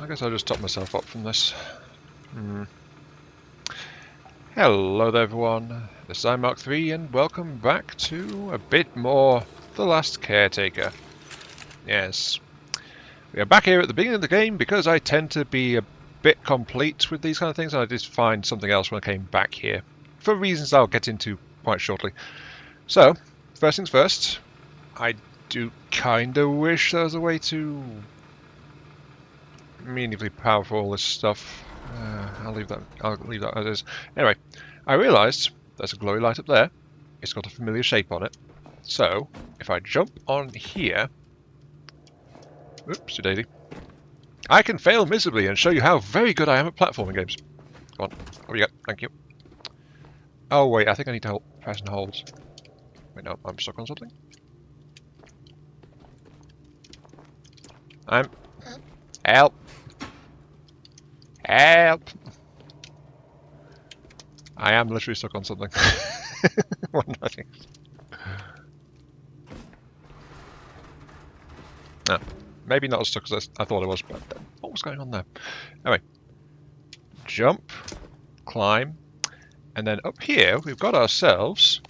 I guess I'll just top myself up from this. Hello there everyone, this is iMark3 and welcome back to a bit more The Last Caretaker. Yes, we are back here at the beginning of the game because I tend to be a bit complete with these kind of things and I just find something else when I came back here, for reasons I'll get into quite shortly. So, first things first, I do kinda wish there was a way to meaningfully power for all this stuff. I'll leave that as is. Anyway, I realised there's a glowy light up there. It's got a familiar shape on it. So, if I jump on here... Oops, daisy. I can fail miserably and show you how very good I am at platforming games. Come on, over you go. Thank you. Oh wait, I think I need to press and hold. Wait, no, I'm stuck on something. Help! Help! I am literally stuck on something. I think. No, maybe not as stuck as I thought I was, but what was going on there? Anyway, jump, climb, and then up here we've got ourselves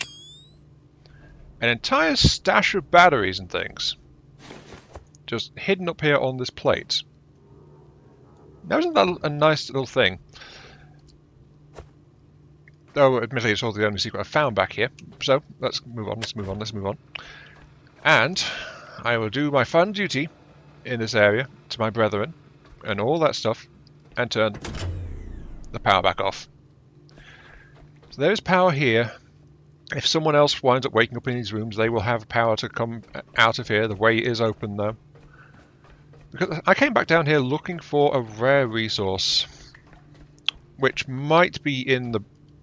an entire stash of batteries and things. Just hidden up here on this plate. Now isn't that a nice little thing? Though admittedly it's all the only secret I've found back here. So let's move on. And I will do my fun duty in this area to my brethren and all that stuff and turn the power back off. So there is power here. If someone else winds up waking up in these rooms, they will have power to come out of here. The way is open though. Because I came back down here looking for a rare resource, which might be in the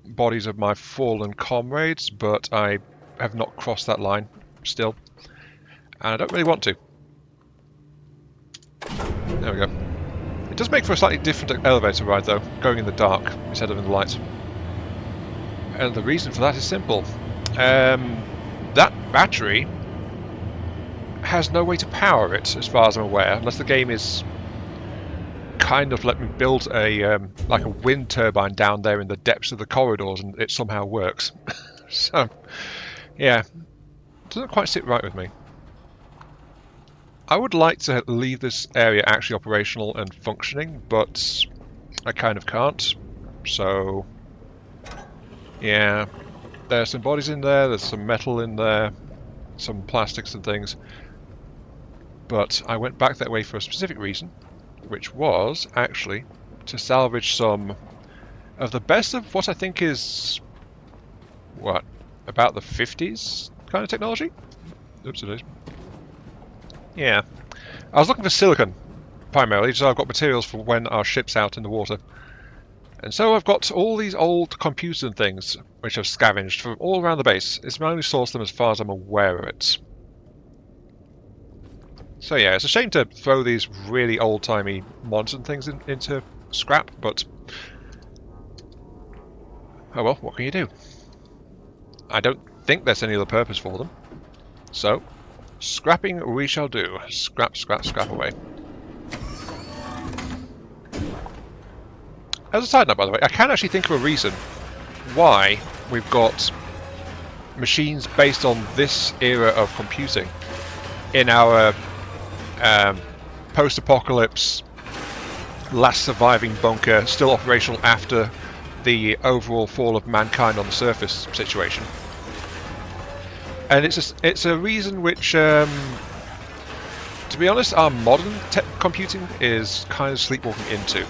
bodies of my fallen comrades, but I have not crossed that line still, and I don't really want to. There we go. It does make for a slightly different elevator ride though, going in the dark instead of in the light. And the reason for that is simple. That battery has no way to power it, as far as I'm aware, unless the game is kind of let me build a like a wind turbine down there in the depths of the corridors, and it somehow works. So, yeah, it doesn't quite sit right with me. I would like to leave this area actually operational and functioning, but I kind of can't. So, yeah, there's some bodies in there, there's some metal in there, some plastics and things. But I went back that way for a specific reason, which was actually to salvage some of the best of what I think is, what, about the 50s kind of technology? Oops, it is. Yeah. I was looking for silicon, primarily, so I've got materials for when our ship's out in the water. And so I've got all these old computers and things, which I've scavenged from all around the base. It's my only source of them as far as I'm aware of it. So yeah, it's a shame to throw these really old-timey mods and things into scrap, but oh well, what can you do? I don't think there's any other purpose for them. So, scrapping we shall do. Scrap, scrap, scrap away. As a side note, by the way, I can actually think of a reason why we've got machines based on this era of computing in our post-apocalypse, last surviving bunker, still operational after the overall fall of mankind on the surface situation. And it's a reason which, to be honest, our modern computing is kind of sleepwalking into.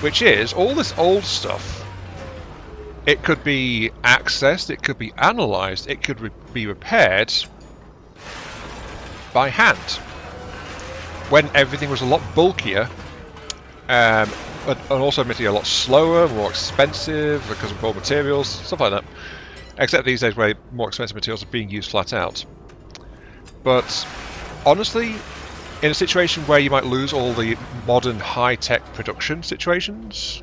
Which is, all this old stuff, it could be accessed, it could be analysed, it could be repaired by hand, when everything was a lot bulkier, and also admittedly a lot slower, more expensive because of raw materials, stuff like that. Except these days where more expensive materials are being used flat out. But honestly, in a situation where you might lose all the modern high-tech production situations,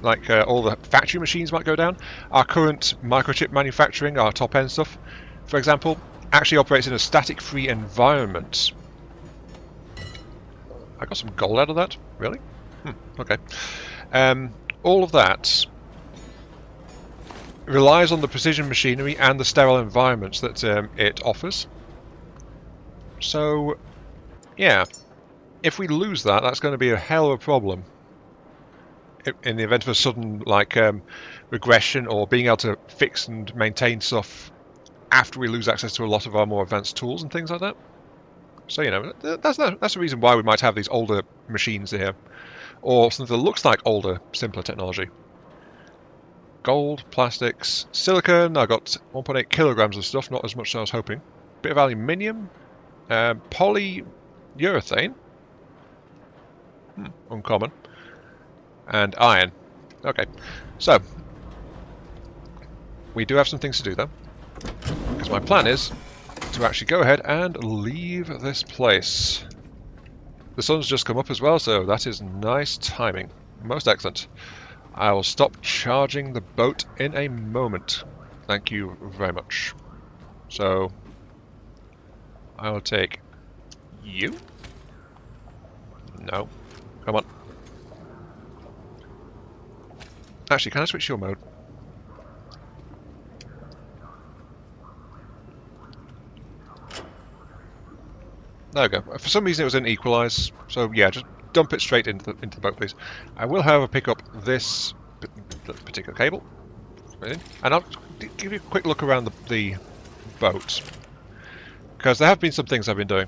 like all the factory machines might go down, our current microchip manufacturing, our top-end stuff, for example, actually operates in a static-free environment. I got some gold out of that? Really? Okay. All of that relies on the precision machinery and the sterile environments that it offers. So, yeah, if we lose that, that's going to be a hell of a problem in the event of a sudden, like, regression or being able to fix and maintain stuff after we lose access to a lot of our more advanced tools and things like that. So, you know, that's the reason why we might have these older machines here. Or something that looks like older, simpler technology. Gold, plastics, silicon. I got 1.8 kilograms of stuff, not as much as I was hoping. Bit of aluminium. Polyurethane. Uncommon. And iron. Okay, so we do have some things to do though, because my plan is to actually go ahead and leave this place. The sun's just come up as well, so that is nice timing. Most excellent. I will stop charging the boat in a moment. Thank you very much. So I will take you. No, come on. Actually, can I switch your mode? There we go. For some reason it was an equalize, so yeah, just dump it straight into the boat, please. I will, however, pick up this particular cable, and I'll give you a quick look around the boat, because there have been some things I've been doing.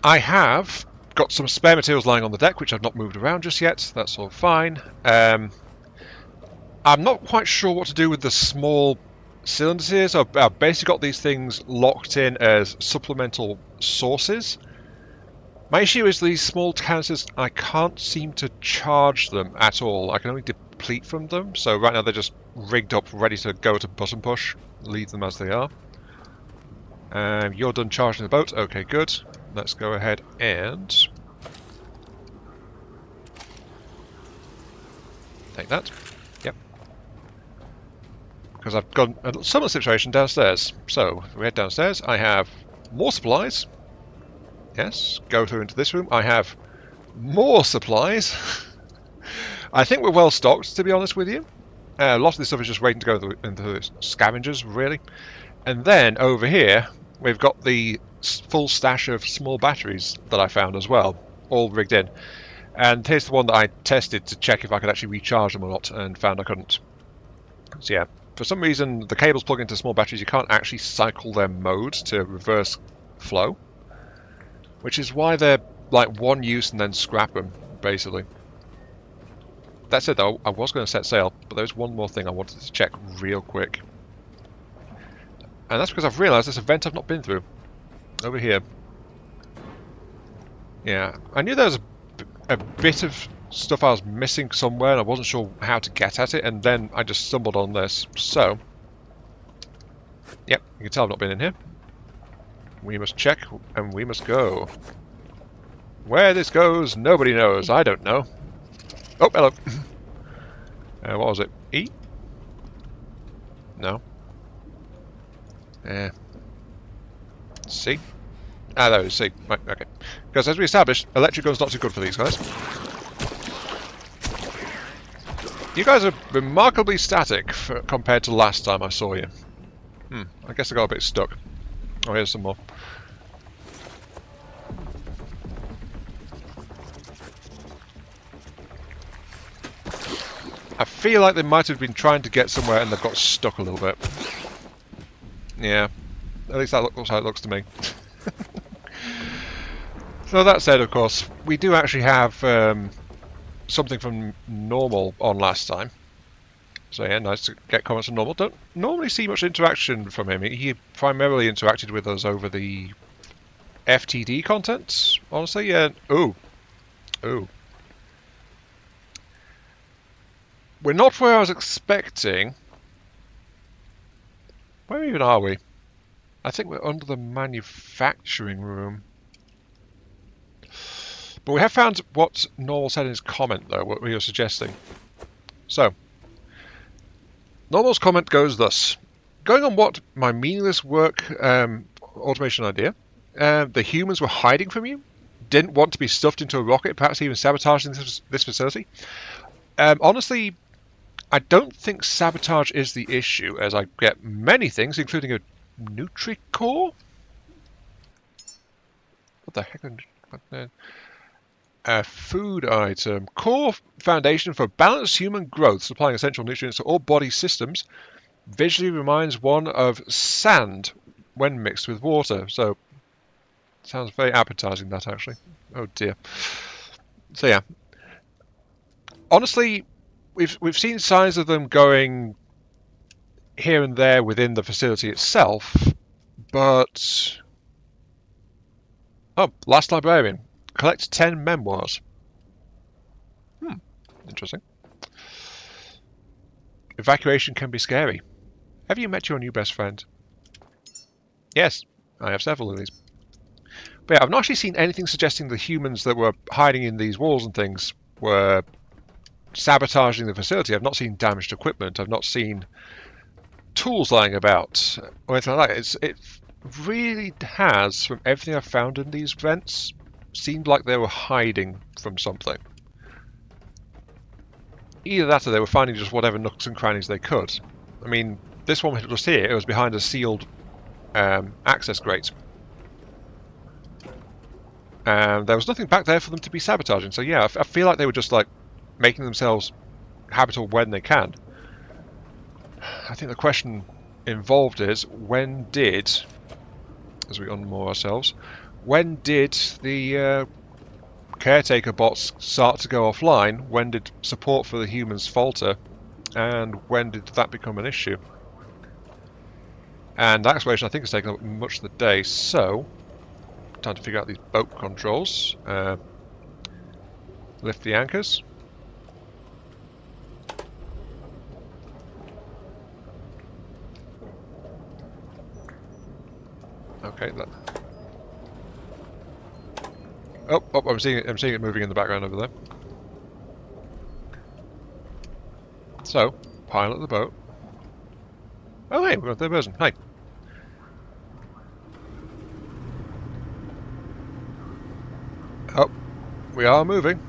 I have got some spare materials lying on the deck, which I've not moved around just yet. That's all fine. I'm not quite sure what to do with the small cylinders here, so I've basically got these things locked in as supplemental sources. My issue is these small canisters, I can't seem to charge them at all. I can only deplete from them, so right now they're just rigged up, ready to go to button push. Leave them as they are. You're done charging the boat. Okay, good. Let's go ahead and take that. Yep. Because I've got a similar situation downstairs. So, if we head downstairs, I have more supplies. Yes, go through into this room. I have more supplies. I think we're well stocked, to be honest with you. A lot of this stuff is just waiting to go into the scavengers, really. And then, over here, we've got the full stash of small batteries that I found as well, all rigged in. And here's the one that I tested to check if I could actually recharge them or not, and found I couldn't. So yeah, for some reason the cables plug into small batteries, you can't actually cycle their mode to reverse flow, which is why they're like one use and then scrap them, basically. That said though, I was going to set sail, but there's one more thing I wanted to check real quick. And that's because I've realised there's a vent I've not been through. Over here. Yeah, I knew there was a bit of stuff I was missing somewhere and I wasn't sure how to get at it, and then I just stumbled on this. So, yep, you can tell I've not been in here. We must check and we must go. Where this goes, nobody knows. I don't know. Oh, hello. What was it? E? No. C? Ah, there it is, C. Right, okay. Because as we established, electric gun's not too good for these guys. You guys are remarkably static compared to last time I saw you. I guess I got a bit stuck. Oh, here's some more. I feel like they might have been trying to get somewhere and they've got stuck a little bit. Yeah, at least that looks how it looks to me. So that said, of course, we do actually have something from Normal on last time. So yeah, nice to get comments from Normal. Don't normally see much interaction from him. He primarily interacted with us over the FTD content, honestly. Yeah. Ooh. We're not where I was expecting. Where even are we? I think we're under the manufacturing room. But we have found what Normal said in his comment, though, what we were suggesting. So, Normal's comment goes thus. Going on what my meaningless work automation idea, the humans were hiding from you? didn't want to be stuffed into a rocket, perhaps even sabotaging this facility. Honestly, I don't think sabotage is the issue, as I get many things, including a Nutri-Core? What the heck? A food item. Core foundation for balanced human growth, supplying essential nutrients to all body systems. Visually reminds one of sand when mixed with water. So, sounds very appetizing, that, actually. Oh, dear. So, yeah. Honestly, we've seen signs of them going here and there within the facility itself, but... Oh, Last Librarian. Collect 10 memoirs. Interesting. Evacuation can be scary. Have you met your new best friend? Yes, I have several of these. But yeah, I've not actually seen anything suggesting the humans that were hiding in these walls and things were sabotaging the facility. I've not seen damaged equipment. I've not seen tools lying about or anything like that. It really has, from everything I've found in these vents, seemed like they were hiding from something. Either that or they were finding just whatever nooks and crannies they could. I mean, this one was here, it was behind a sealed access grate. And there was nothing back there for them to be sabotaging. So yeah, I feel like they were just like making themselves habitable when they can. I think the question involved is, when did, as we unmoor ourselves, when did the caretaker bots start to go offline? When did support for the humans falter? And when did that become an issue? And that explanation, I think, has taken up much of the day, so time to figure out these boat controls. Lift the anchors. Okay, that. Oh, I'm seeing it moving in the background over there. So, pilot the boat. Oh, hey, we've got a third person. Hi. Oh, we are moving.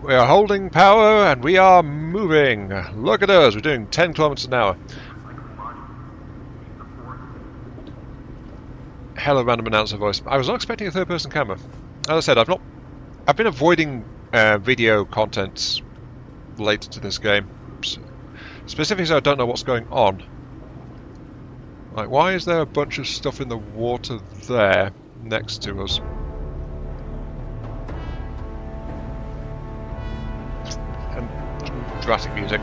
We are holding power and we are moving. Look at us, we're doing 10 kilometers an hour. Hello, random announcer voice. I was not expecting a third-person camera. As I said, I've been avoiding video content related to this game. Specifically, so I don't know what's going on. Like, why is there a bunch of stuff in the water there next to us? And dramatic music.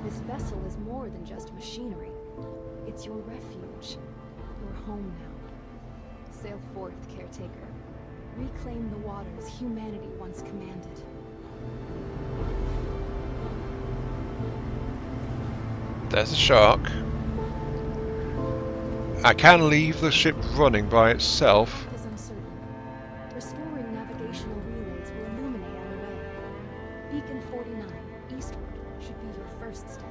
This vessel is more than just machinery. It's your refuge, your home now. Sail forth, Caretaker. Reclaim the waters humanity once commanded. There's a shark. I can leave the ship running by itself. Is uncertain. Restoring navigational relays will illuminate our way. Beacon 49, eastward, should be your first step.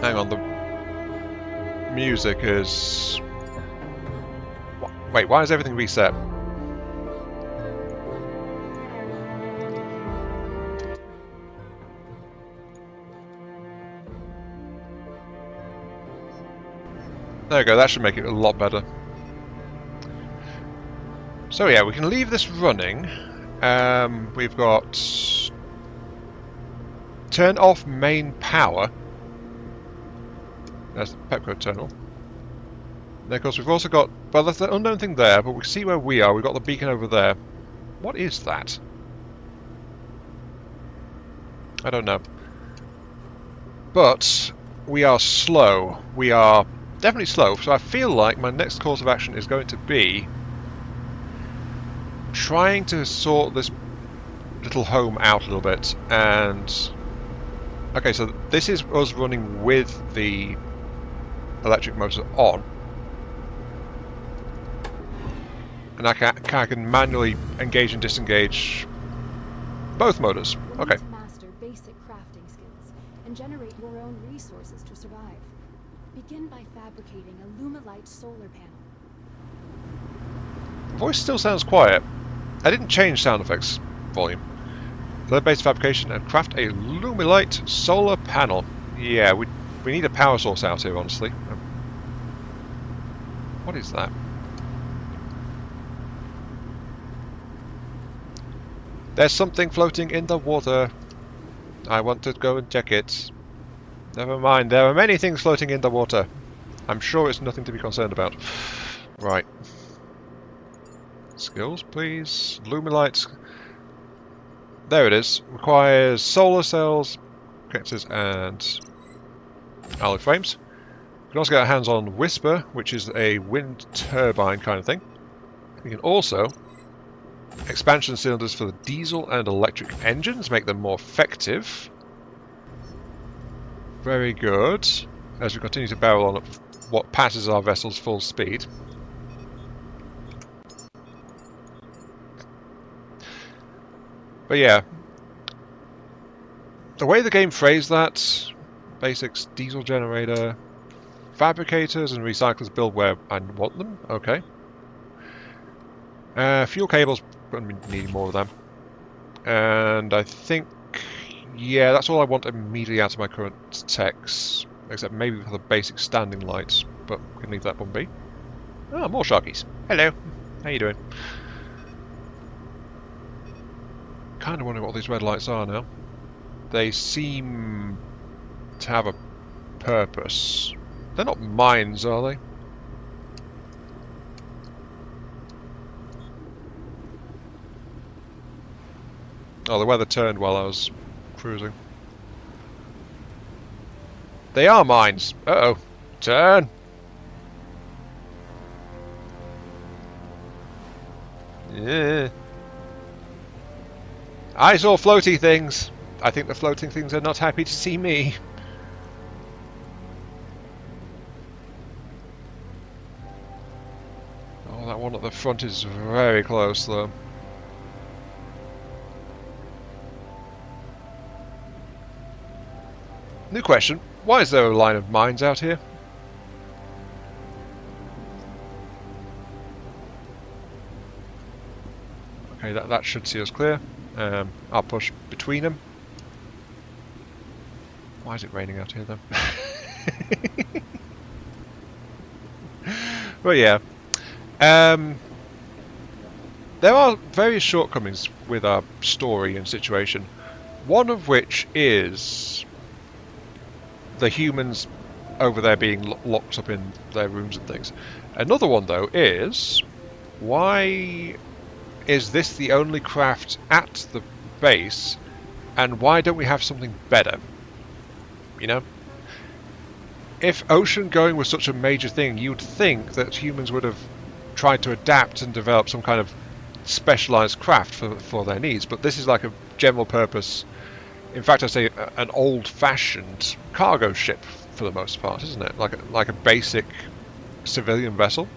Hang on, the music is... Wait, why is everything reset? There we go, that should make it a lot better. So yeah, we can leave this running. We've got... Turn off main power. There's the Pepco terminal. And of course we've also got... Well, there's the unknown thing there, but we see where we are. We've got the beacon over there. What is that? I don't know. But we are slow. We are definitely slow. So I feel like my next course of action is going to be trying to sort this little home out a little bit. And okay, so this is us running with the electric motor on. And I can manually engage and disengage Both motors. You'll Okay. need to master basic crafting skills and generate your own resources to survive. Begin by fabricating a Lumilite solar panel. The voice still sounds quiet. I didn't change sound effects volume. Lead-based fabrication and craft a Lumilite solar panel. Yeah, we need a power source out here, honestly. What is that? There's something floating in the water. I want to go and check it. Never mind, there are many things floating in the water. I'm sure it's nothing to be concerned about. Right. Skills, please. Lumilites. There it is. Requires solar cells, connectors, and alloy frames. We can also get our hands on Whisper, which is a wind turbine kind of thing. We can also expansion cylinders for the diesel and electric engines, make them more effective. Very good. As we continue to barrel on at what passes our vessel's full speed. But yeah, the way the game phrased that, basics, diesel generator, fabricators and recyclers build where I want them, okay. Fuel cables, going to be needing more of them. And I think, yeah, that's all I want immediately out of my current techs, except maybe for the basic standing lights, but we can leave that one be. Oh, more sharkies. Hello, how you doing? Kind of wondering what these red lights are now. They seem to have a purpose. They're not mines, are they? Oh, the weather turned while I was cruising. They are mines. Uh-oh. Turn! Yeah. I saw floaty things. I think the floating things are not happy to see me. Oh, that one at the front is very close, though. New question. Why is there a line of mines out here? Okay, that should see us clear. I'll push between them. Why is it raining out here, then? Well, yeah. There are various shortcomings with our story and situation. One of which is the humans over there being locked up in their rooms and things. Another one, though, is why is this the only craft at the base, and why don't we have something better? You know? If ocean going was such a major thing, you'd think that humans would have tried to adapt and develop some kind of specialized craft for their needs, but this is like a general purpose, in fact I'd say an old-fashioned cargo ship for the most part, isn't it? Like a basic civilian vessel.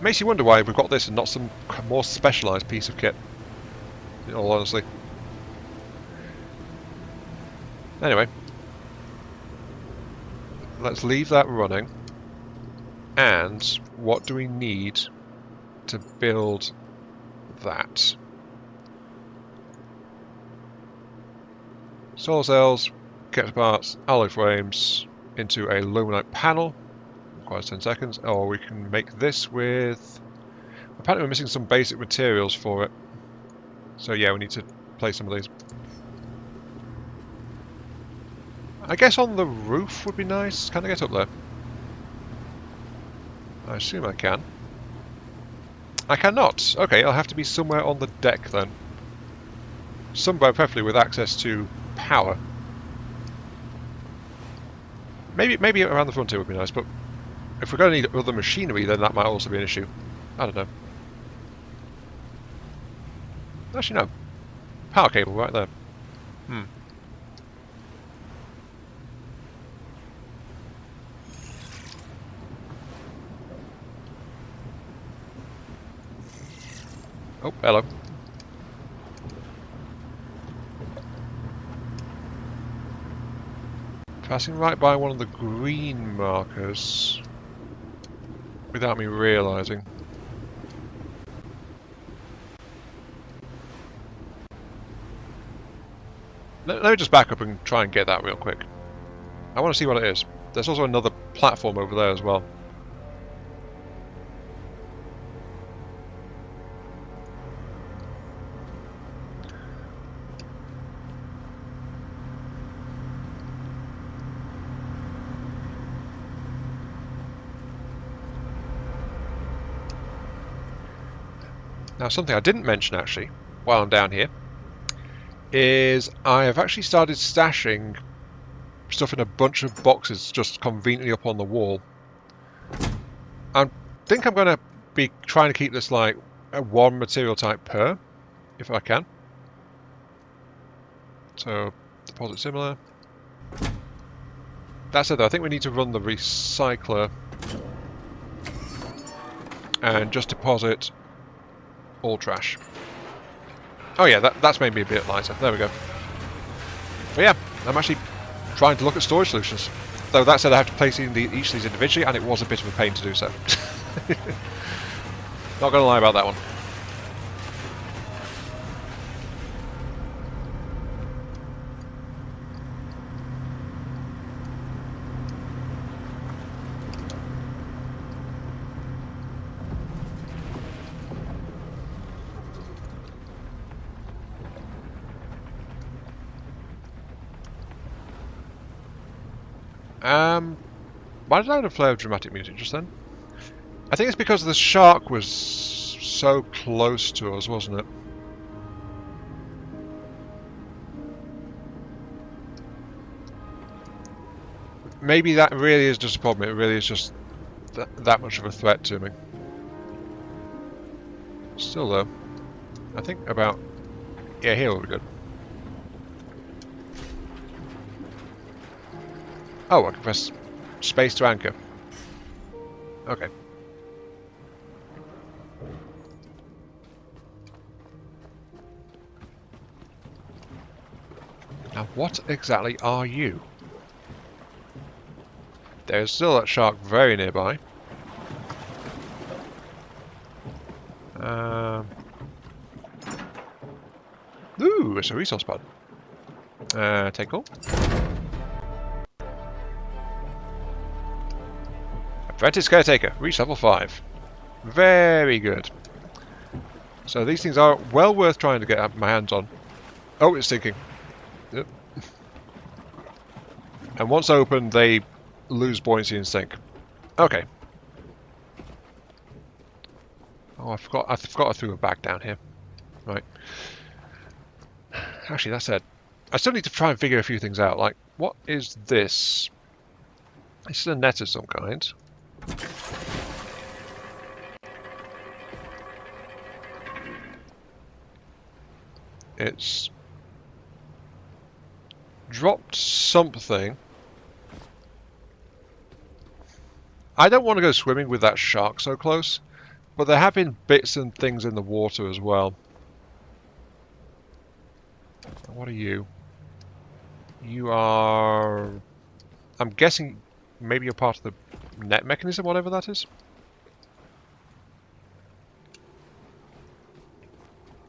Makes you wonder why we've got this and not some more specialised piece of kit, in all honesty. Anyway, let's leave that running. And what do we need to build that? Solar cells, kit parts, alloy frames into a luminite panel. Requires 10 seconds. Or we can make this with... Apparently we're missing some basic materials for it. So yeah, we need to place some of these. I guess on the roof would be nice. Can I get up there? I assume I can. I cannot. Okay, I'll have to be somewhere on the deck then. Somewhere preferably with access to power. Maybe around the frontier would be nice, but if we're going to need other machinery, then that might also be an issue. I don't know. Actually, no. Power cable right there. Oh, hello. Passing right by one of the green markers without me realising. Let me just back up and try and get that real quick. I want to see what it is. There's also another platform over there as well. Now, something I didn't mention actually, while I'm down here, is I have actually started stashing stuff in a bunch of boxes just conveniently up on the wall. I think I'm going to be trying to keep this like a one material type per, if I can. So, deposit similar. That said though, I think we need to run the recycler and just deposit all trash. Oh yeah, that's made me a bit lighter. There we go. But yeah, I'm actually trying to look at storage solutions. Though that said, I have to place each of these individually, and it was a bit of a pain to do so. Not going to lie about that one. Why did I have a flare of dramatic music just then? I think it's because the shark was so close to us, wasn't it? Maybe that really is just a problem. It really is just that much of a threat to me. Still though, I think about... Yeah, here will be good. Oh, I can press space to anchor. Okay. Now, what exactly are you? There's still that shark very nearby. Ooh, it's a resource pod. Take all. Apprentice Caretaker, reach level 5. Very good. So these things are well worth trying to get my hands on. Oh, it's sinking. Yep. And once open, they lose buoyancy and sink. Okay. Oh, I forgot I threw a bag down here. Right. Actually, that said, I still need to try and figure a few things out. Like, what is this? This is a net of some kind. It's dropped something. I don't want to go swimming with that shark so close, but there have been bits and things in the water as well. What are you? You are... I'm guessing maybe you're part of the net mechanism, whatever that is.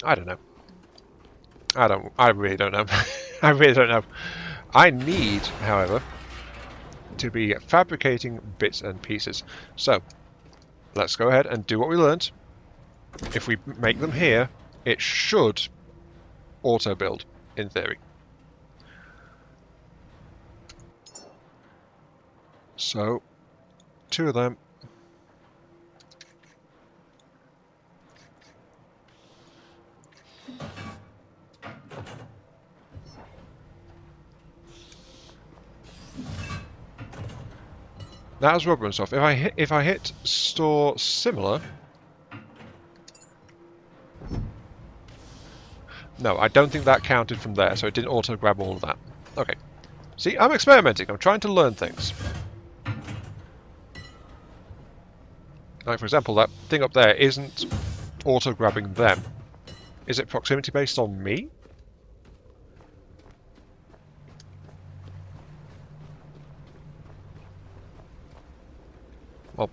I don't know. I really don't know. I really don't know. I need, however, to be fabricating bits and pieces. So, let's go ahead and do what we learned. If we make them here, it should auto-build, in theory. So, 2 of them. That was rubber and stuff. If I hit store similar, no, I don't think that counted from there, so it didn't auto grab all of that. Okay. See, I'm experimenting. I'm trying to learn things. Like for example, that thing up there isn't auto grabbing them. Is it proximity based on me? Well,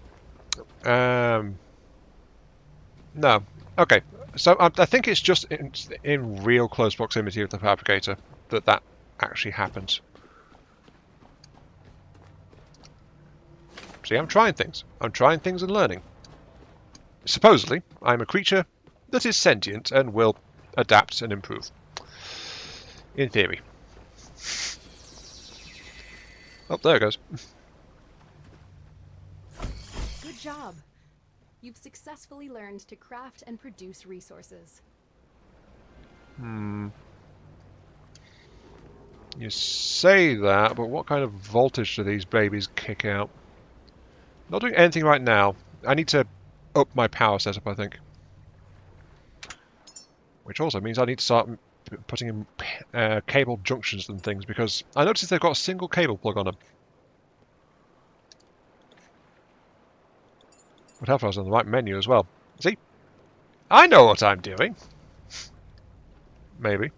no. Okay, so I think it's just in real close proximity of the fabricator that actually happens. See, I'm trying things. I'm trying things and learning. Supposedly, I'm a creature that is sentient and will adapt and improve. In theory. Oh, there it goes. Good job. You've successfully learned to craft and produce resources. You say that, but what kind of voltage do these babies kick out? Not doing anything right now. I need to up my power setup, I think. Which also means I need to start putting in cable junctions and things, because I noticed they've got a single cable plug on them. Would help if I was on the right menu as well. See? I know what I'm doing. Maybe.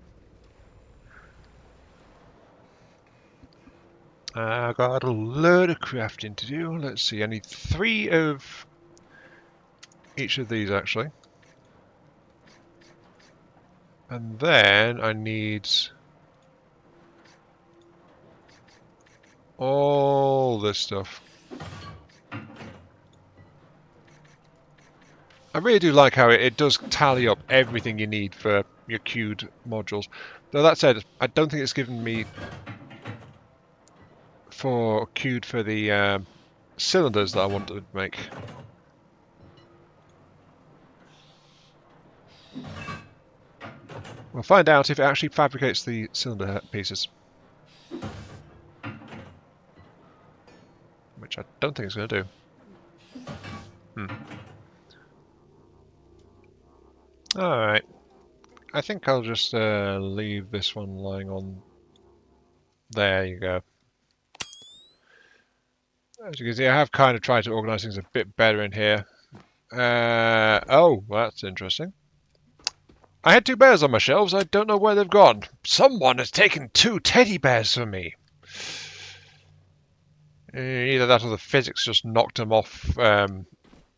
I've got a load of crafting to do. Let's see, I need 3 of each of these, actually. And then I need all this stuff. I really do like how it does tally up everything you need for your queued modules. Though that said, I don't think it's given me queued for the cylinders that I wanted to make. We'll find out if it actually fabricates the cylinder pieces. Which I don't think it's going to do. Alright. I think I'll just leave this one lying on... There you go. As you can see, I have kind of tried to organise things a bit better in here. Oh, that's interesting. I had 2 bears on my shelves. I don't know where they've gone. Someone has taken 2 teddy bears from me. Either that or the physics just knocked them off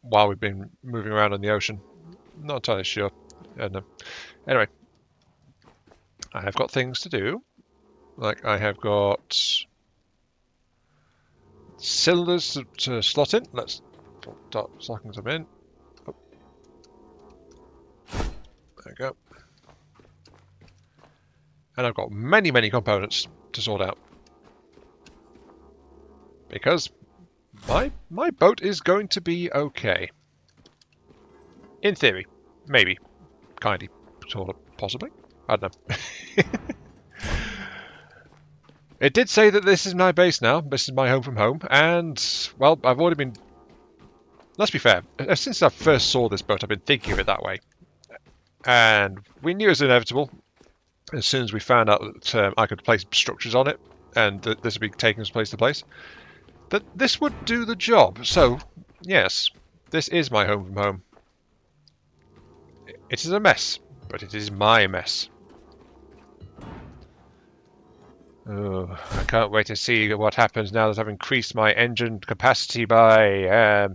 while we've been moving around on the ocean. Not entirely sure. I don't know. Anyway, I have got things to do. Like I have got cylinders to slot in. Let's start slotting them in. Oh. There we go. And I've got many, many components to sort out. Because my boat is going to be okay. In theory. Maybe. Kindy. Sort of. Possibly. I don't know. It did say that this is my base now. This is my home from home. And, well, I've already been... Let's be fair. Since I first saw this boat, I've been thinking of it that way. And we knew it was inevitable. As soon as we found out that I could place structures on it, and that this would be taking us place to place, that this would do the job. So, yes, this is my home from home. It is a mess, but it is my mess. Oh, I can't wait to see what happens now that I've increased my engine capacity by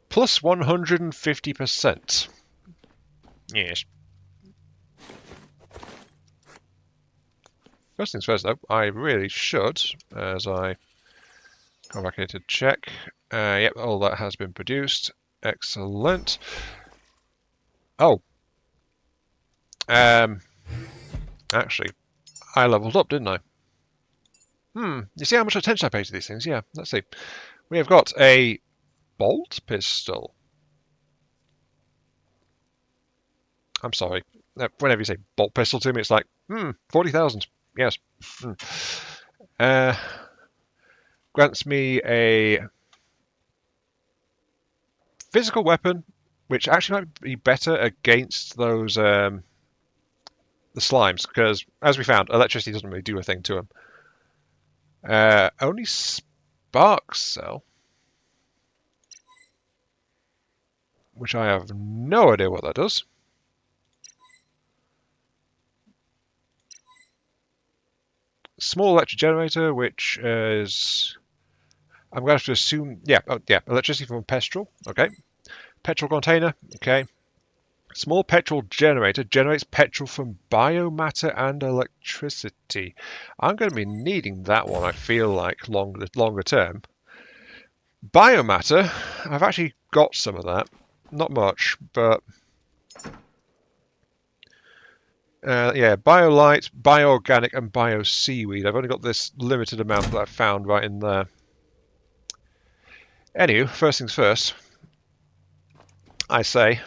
plus 150%. Yes. First things first, though, I really should, as I come back here to check. Yep, all that has been produced. Excellent. Oh. Actually, I leveled up, didn't I? You see how much attention I pay to these things? Yeah, let's see. We have got a bolt pistol. I'm sorry. Whenever you say bolt pistol to me, it's like, 40,000. Yes. Grants me a physical weapon, which actually might be better against those the slimes, because as we found, electricity doesn't really do a thing to them. Only spark cell, which I have no idea what that does. small electric generator, which is... I'm going to have to assume... Yeah, oh, yeah, electricity from petrol. Okay. Petrol container. Okay. Small petrol generator generates petrol from biomatter and electricity. I'm going to be needing that one, I feel like, longer term. Biomatter, I've actually got some of that. Not much, but... yeah, BioLite, Bioorganic, and Bio-Seaweed. I've only got this limited amount that I found right in there. Anyway, first things first, I say,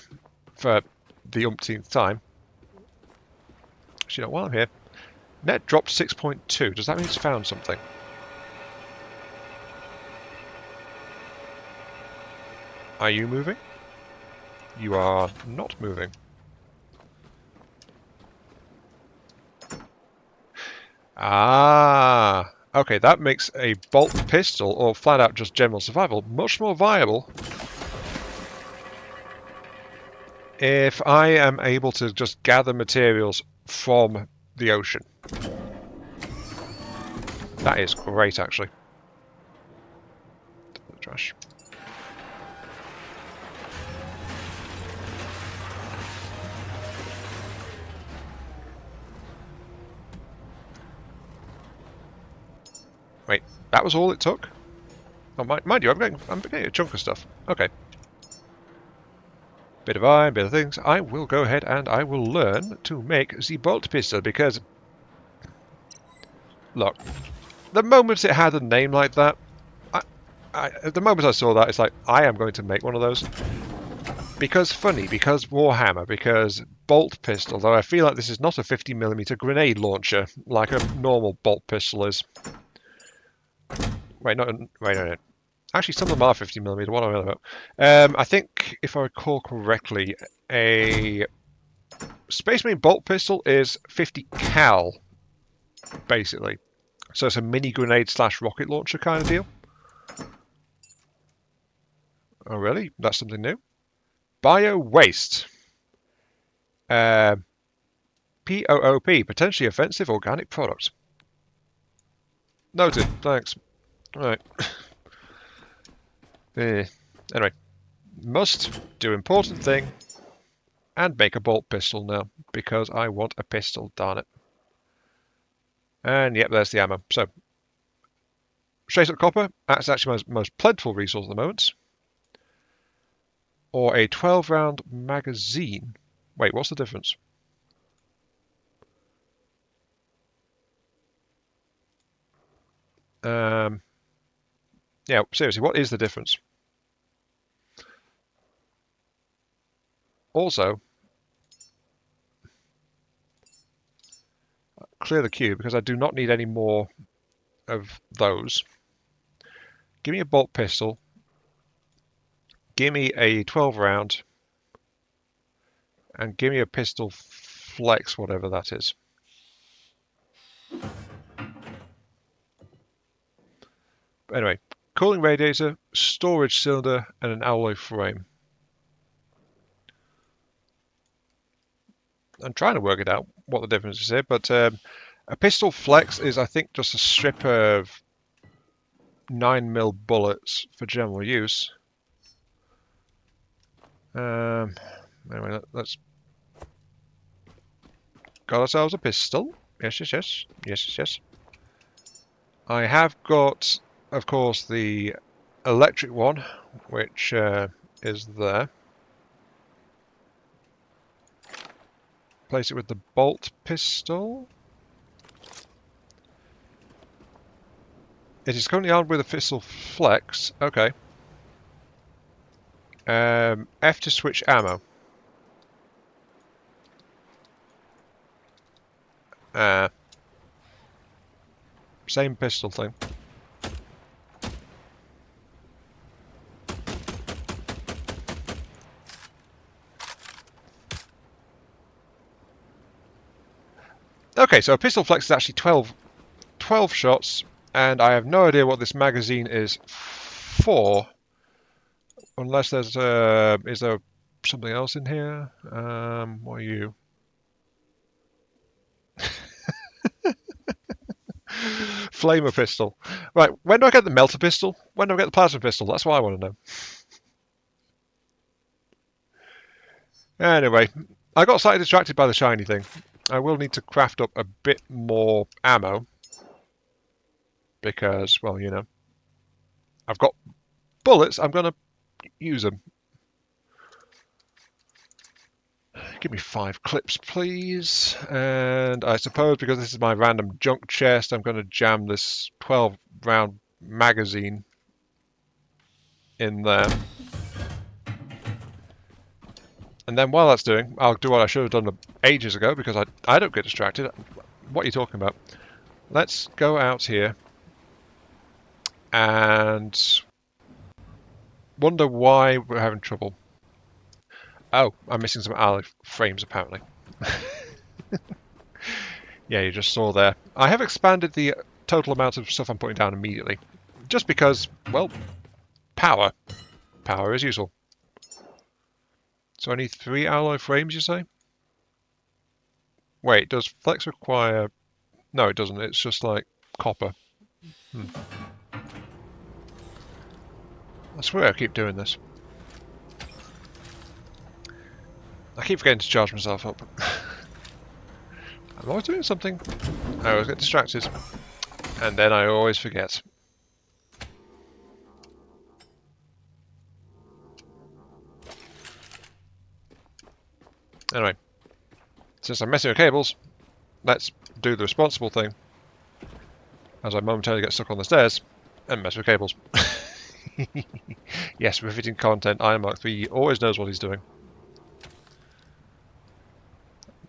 for the umpteenth time, actually, no, while I'm here, net dropped 6.2. Does that mean it's found something? Are you moving? You are not moving. Ah, okay, that makes a bolt pistol, or flat out just general survival, much more viable if I am able to just gather materials from the ocean. That is great, actually. Trash. Wait, that was all it took? Oh, mind you, I'm getting a chunk of stuff. Okay. Bit of iron, bit of things. I will go ahead and I will learn to make the bolt pistol because... Look, the moment it had a name like that, the moment I saw that, it's like, I am going to make one of those. Because funny, because Warhammer, because bolt pistol, though I feel like this is not a 50mm grenade launcher like a normal bolt pistol is. Wait, no. Actually, some of them are 50mm, what am I about? I think, if I recall correctly, a Space Marine bolt pistol is 50 cal, basically. So it's a mini grenade / rocket launcher kind of deal. Oh, really? That's something new? Bio waste. POOP, potentially offensive organic products. Noted, thanks. Alright. Anyway, must do important thing and make a bolt pistol now because I want a pistol, darn it. And yep, there's the ammo. So, straight up copper, that's actually my most plentiful resource at the moment. Or a 12-round magazine. Wait, what's the difference? Yeah, seriously, what is the difference? Also, clear the queue because I do not need any more of those. Give me a bolt pistol. Give me a 12-round. And give me a pistol flex, whatever that is. Anyway, cooling radiator, storage cylinder, and an alloy frame. I'm trying to work it out, what the difference is here, but a pistol flex is, I think, just a strip of 9mm bullets for general use. Anyway, let's... Got ourselves a pistol. Yes. I have got, of course, the electric one, which is there. Place it with the bolt pistol. It is currently armed with a pistol flex. Okay. F to switch ammo. Same pistol thing. Okay, so a pistol flex is actually 12 shots, and I have no idea what this magazine is for, unless there's is there something else in here? What are you? Flamer pistol. Right, when do I get the melter pistol? When do I get the plasma pistol? That's what I want to know. Anyway, I got slightly distracted by the shiny thing. I will need to craft up a bit more ammo. Because, well, you know, I've got bullets, I'm going to use them. Give me 5 clips, please. And I suppose because this is my random junk chest, I'm going to jam this 12-round magazine in there. And then while that's doing, I'll do what I should have done ages ago because I don't get distracted. What are you talking about? Let's go out here and wonder why we're having trouble. Oh, I'm missing some alloy frames apparently. Yeah, you just saw there. I have expanded the total amount of stuff I'm putting down immediately. Just because, well, power. Power is useful. So I need 3 alloy frames, you say? Wait, does flex require... No, it doesn't. It's just like copper. I swear I keep doing this. I keep forgetting to charge myself up. I'm always doing something. I always get distracted. And then I always forget. Anyway, since I'm messing with cables, let's do the responsible thing. As I momentarily get stuck on the stairs and mess with cables. Yes, riveting content. Iron Mark 3 always knows what he's doing.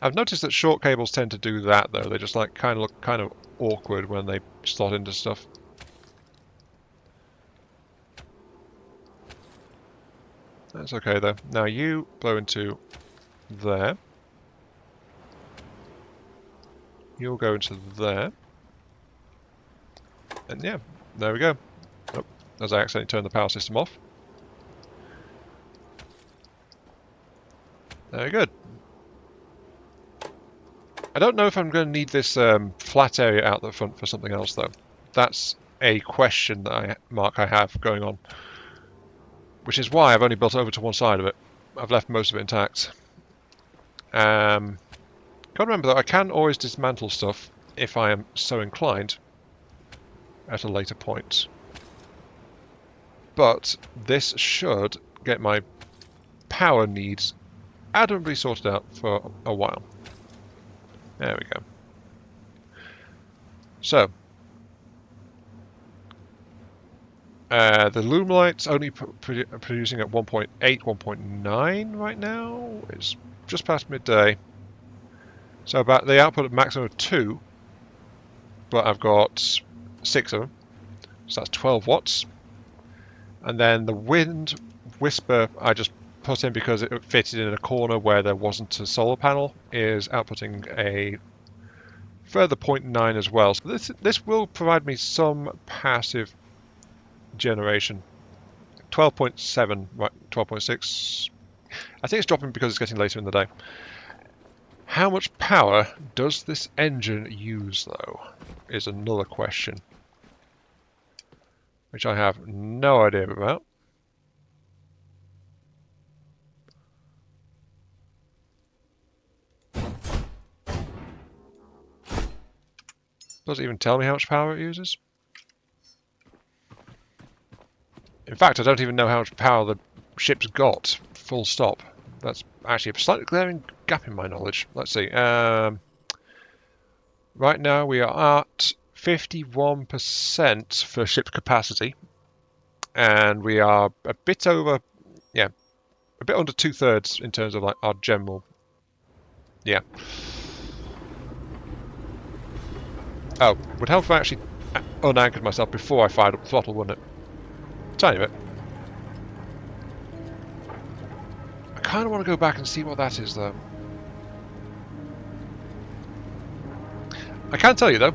I've noticed that short cables tend to do that though. They just like look kind of awkward when they slot into stuff. That's okay though. Now you blow into there. You'll go into there. And yeah, there we go. Oh, as I accidentally turned the power system off. Very good. I don't know if I'm going to need this flat area out the front for something else though. That's a question that I have going on. Which is why I've only built over to one side of it. I've left most of it intact. Gotta remember though, I can always dismantle stuff if I am so inclined at a later point. But this should get my power needs admirably sorted out for a while. There we go. So, the loom light's only producing at 1.8, 1.9 right now. It's just past midday. So about the output of maximum of 2, but I've got 6 of them. So that's 12 watts. And then the wind whisper I just put in because it fitted in a corner where there wasn't a solar panel, is outputting a further 0.9 as well. So this will provide me some passive generation. 12.7, right, 12.6. I think it's dropping because it's getting later in the day. How much power does this engine use, though, is another question, which I have no idea about. Does it even tell me how much power it uses? In fact, I don't even know how much power the ship's got, full stop. That's actually a slightly glaring gap in my knowledge. Let's see. Right now we are at 51% for ship capacity. And we are a bit over, yeah, a bit under 2/3 in terms of like our general, yeah. Oh, would help if I actually unanchored myself before I fired up the throttle, wouldn't it? Tiny bit. I kind of want to go back and see what that is, though. I can tell you, though,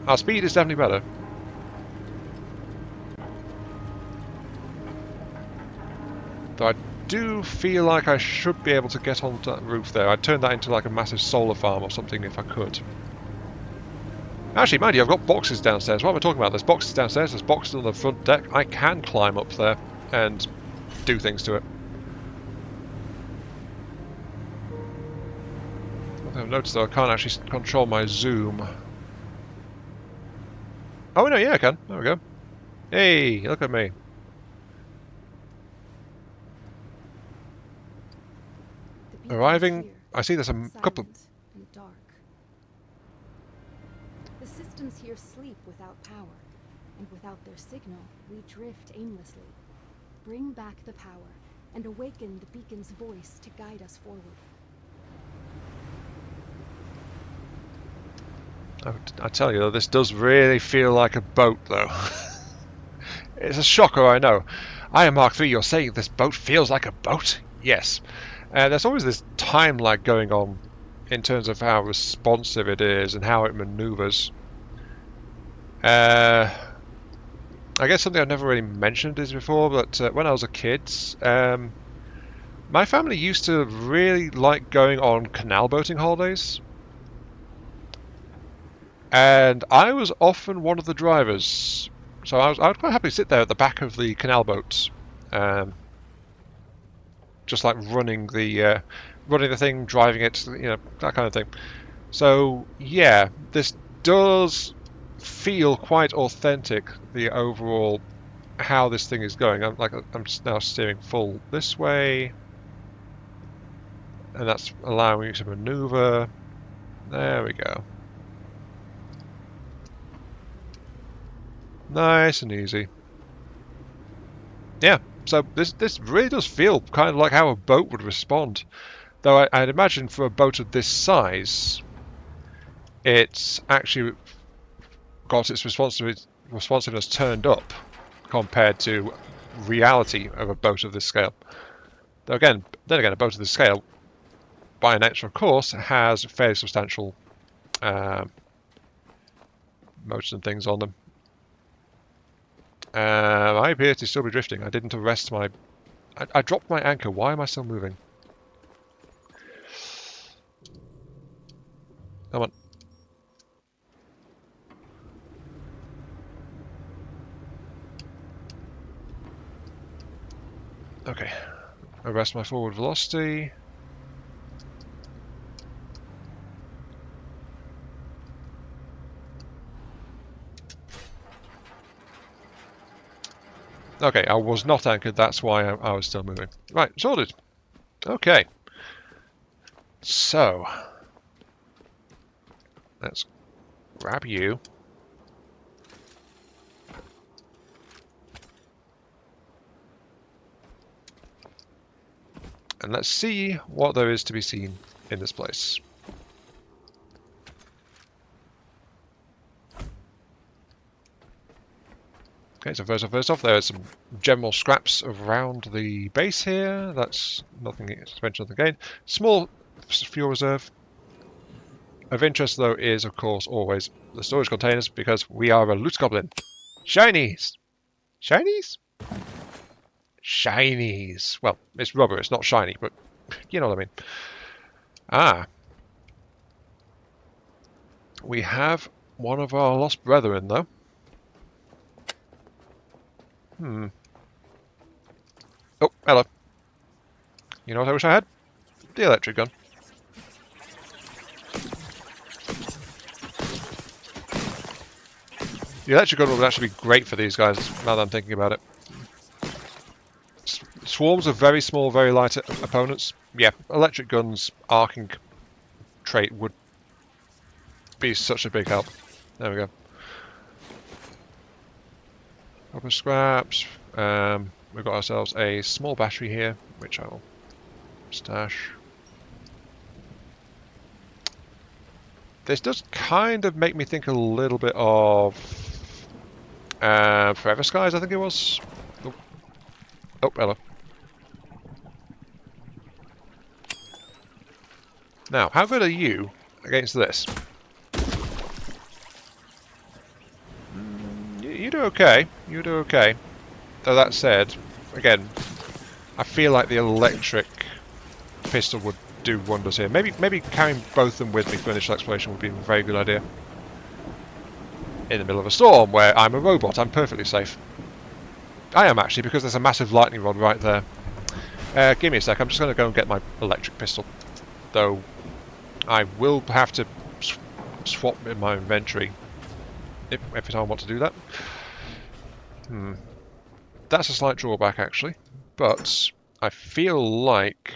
our speed is definitely better. Though I do feel like I should be able to get onto that roof there. I'd turn that into like a massive solar farm or something if I could. Actually, mind you, I've got boxes downstairs. What am I talking about? There's boxes downstairs, there's boxes on the front deck. I can climb up there and do things to it. I've noticed though I can't actually control my zoom. Oh no, yeah I can. There we go. Hey, look at me. Arriving. I see there's a couple. And dark. The systems here sleep without power, and without their signal, we drift aimlessly. Bring back the power, and awaken the beacon's voice to guide us forward. I tell you though, this does really feel like a boat though. It's a shocker, I know. I am Mark III, you're saying this boat feels like a boat? Yes. There's always this time lag going on in terms of how responsive it is and how it maneuvers. I guess something I've never really mentioned is before, but when I was a kid, my family used to really like going on canal boating holidays. And I was often one of the drivers, so I would quite happily sit there at the back of the canal boats, just like running the thing, driving it, you know, that kind of thing. So yeah, this does feel quite authentic. The overall how this thing is going. I'm now steering full this way, and that's allowing me to maneuver. There we go. Nice and easy. Yeah, so this really does feel kind of like how a boat would respond. Though I'd imagine for a boat of this size, it's actually got its responsiveness turned up compared to reality of a boat of this scale. Though then again, a boat of this scale, by nature of course, has fairly substantial motors and things on them. I appear to still be drifting. I didn't arrest my... I dropped my anchor. Why am I still moving? Come on. Okay. Arrest my forward velocity. Okay, I was not anchored, that's why I was still moving. Right, sorted. Okay. So, let's grab you. And let's see what there is to be seen in this place. Okay, so first off, there are some general scraps around the base here. That's nothing to gain. Small fuel reserve. Of interest, though, is, of course, always the storage containers, because we are a loot goblin. Shinies! Shinies? Shinies. Well, it's rubber, it's not shiny, but you know what I mean. Ah. We have one of our lost brethren, though. Oh, hello. You know what I wish I had? The electric gun. The electric gun would actually be great for these guys, now that I'm thinking about it. Swarms of very small, very light opponents. Yeah, electric guns, arcing trait would be such a big help. There we go. Copper scraps. We've got ourselves a small battery here, which I'll stash. This does kind of make me think a little bit of Forever Skies, I think it was. Oh, hello. Now, how good are you against this? You do okay. You do okay. Though that said, again, I feel like the electric pistol would do wonders here. Maybe carrying both of them with me for initial exploration would be a very good idea. in the middle of a storm where I'm a robot. I'm perfectly safe. I am actually, because there's a massive lightning rod right there. Give me a sec. I'm just going to go and get my electric pistol. Though I will have to swap in my inventory every time I want to do that. That's a slight drawback, actually. But I feel like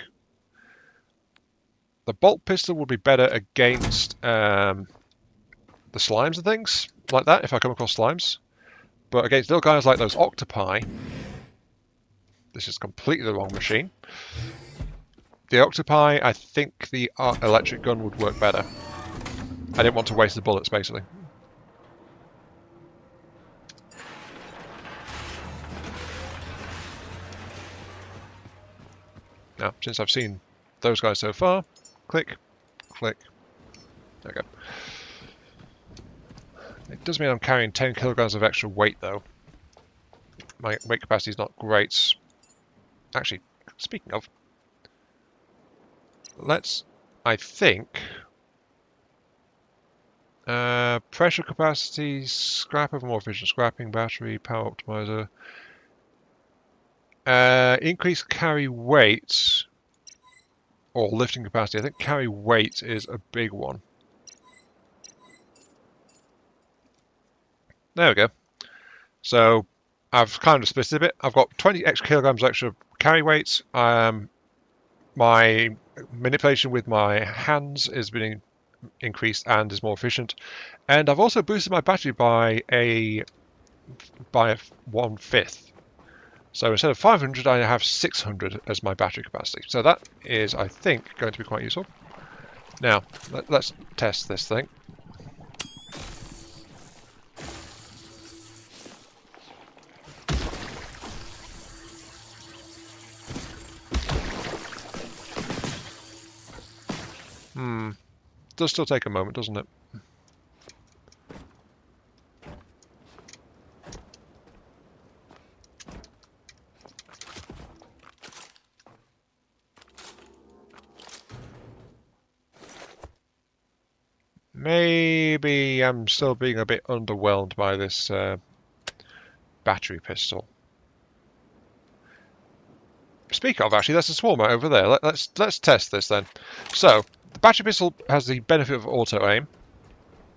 the bolt pistol would be better against the slimes and things like that, if I come across slimes. But against little guys like those octopi, this is completely the wrong machine. The octopi, I think the electric gun would work better. I didn't want to waste the bullets, basically. Now, since I've seen those guys so far, click, click, there we go. It does mean I'm carrying 10 kilograms of extra weight, though. My weight capacity is not great. Actually, speaking of, let's, I think, pressure capacity, scrapper for more efficient scrapping, battery, power optimizer, increase carry weight, or lifting capacity. I think carry weight is a big one. There we go. So I've kind of split it a bit. I've got 20 extra kilograms extra carry weight. My manipulation with my hands is being increased and is more efficient. And I've also boosted my battery by 1/5. So instead of 500, I have 600 as my battery capacity. So that is, I think, going to be quite useful. Now, let's test this thing. Does still take a moment, doesn't it? Maybe I'm still being a bit underwhelmed by this battery pistol. Speaking of, actually, there's a swarmer over there. Let's test this then. So, the battery pistol has the benefit of auto-aim.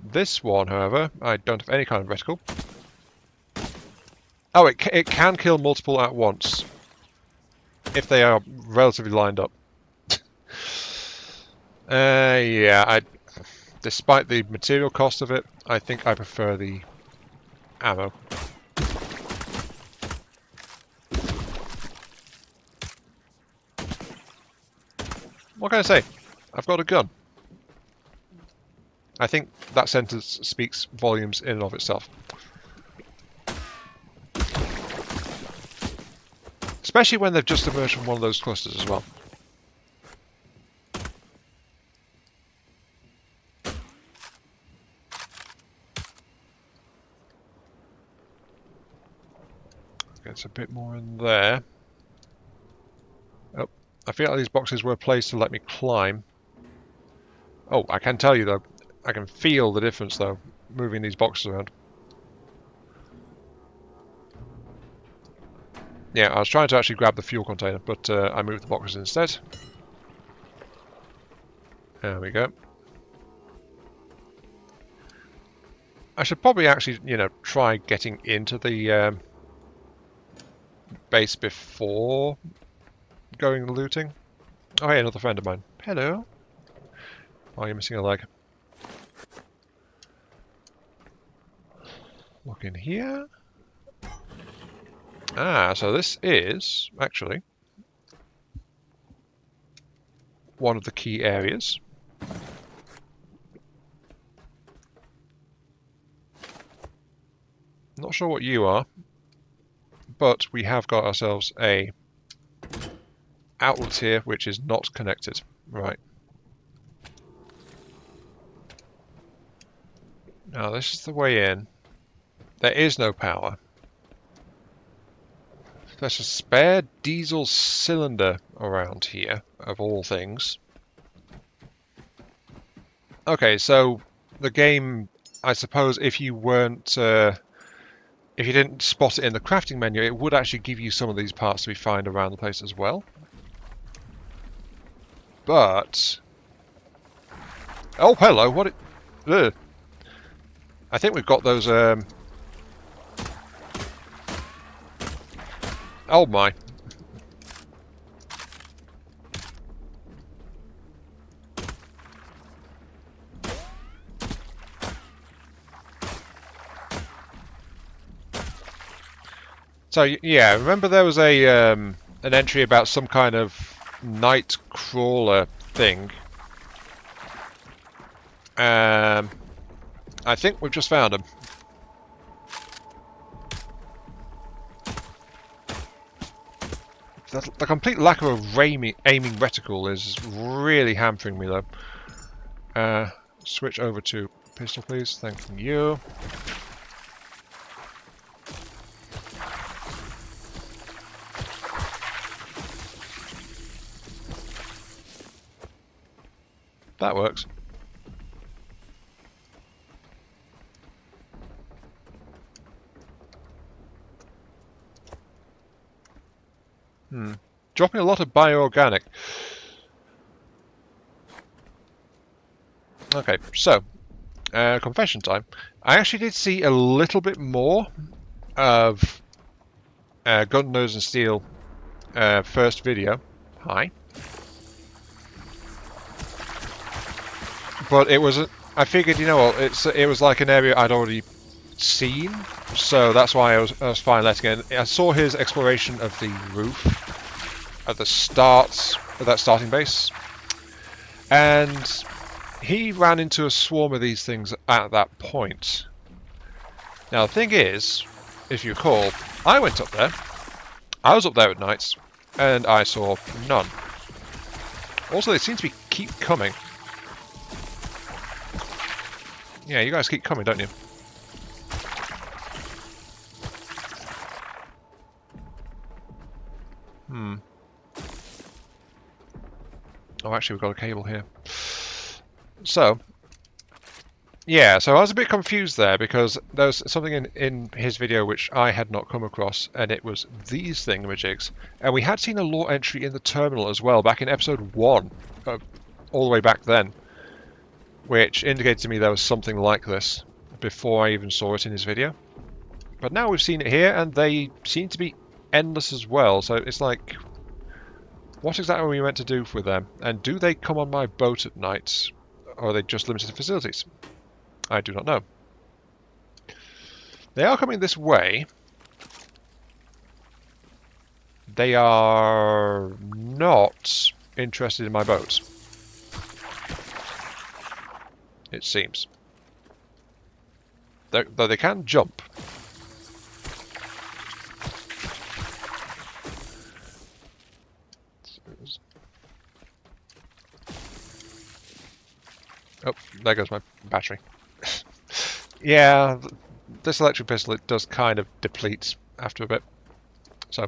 This one, however, I don't have any kind of reticle. Oh, it can kill multiple at once, if they are relatively lined up. Yeah, despite the material cost of it, I think I prefer the ammo. What can I say? I've got a gun. I think that sentence speaks volumes in and of itself. Especially when they've just emerged from one of those clusters as well. Gets a bit more in there. Oh, I feel like these boxes were placed to let me climb. Oh, I can tell you though, I can feel the difference though, moving these boxes around. Yeah, I was trying to actually grab the fuel container, but I moved the boxes instead. There we go. I should probably actually, try getting into the base before going looting. Oh, hey, another friend of mine. Hello. Oh, you're missing a leg. Look in here. Ah, so this is actually one of the key areas. Not sure what you are, but we have got ourselves a outlet here which is not connected. Right. Now this is the way in. There is no power. There's a spare diesel cylinder around here, of all things. Okay, so the game I suppose if you weren't, if you didn't spot it in the crafting menu, it would actually give you some of these parts to be found around the place as well. But oh, hello! What? Ugh. I think we've got those. Oh my! So yeah, remember there was a an entry about some kind of night crawler thing. I think we've just found him. The complete lack of a aiming reticle is really hampering me though. Switch over to pistol, please. Thank you. That works. Dropping a lot of bioorganic. Okay, so confession time. I actually did see a little bit more of Gun, Nose and Steel first video. Hi. But it was. I figured, you know what, it was like an area I'd already seen, so that's why I was fine letting it in. I saw his exploration of the roof at the start of that starting base, and he ran into a swarm of these things at that point. Now the thing is, if you recall, I went up there, I was up there at nights, and I saw none. Also, they seem to keep coming. Yeah, you guys keep coming, don't you? Oh, actually, we've got a cable here. So, yeah, so I was a bit confused there because there was something in his video which I had not come across, and it was these thingamajigs. And we had seen a lore entry in the terminal as well, back in episode 1, all the way back then, which indicated to me there was something like this before I even saw it in his video. But now we've seen it here, and they seem to be endless as well, so it's like, what exactly are we meant to do with them? And do they come on my boat at night, or are they just limited to facilities? I do not know. They are coming this way. They are not interested in my boat, it seems. Though they can jump. Oh, there goes my battery. Yeah, this electric pistol, it does kind of deplete after a bit. So,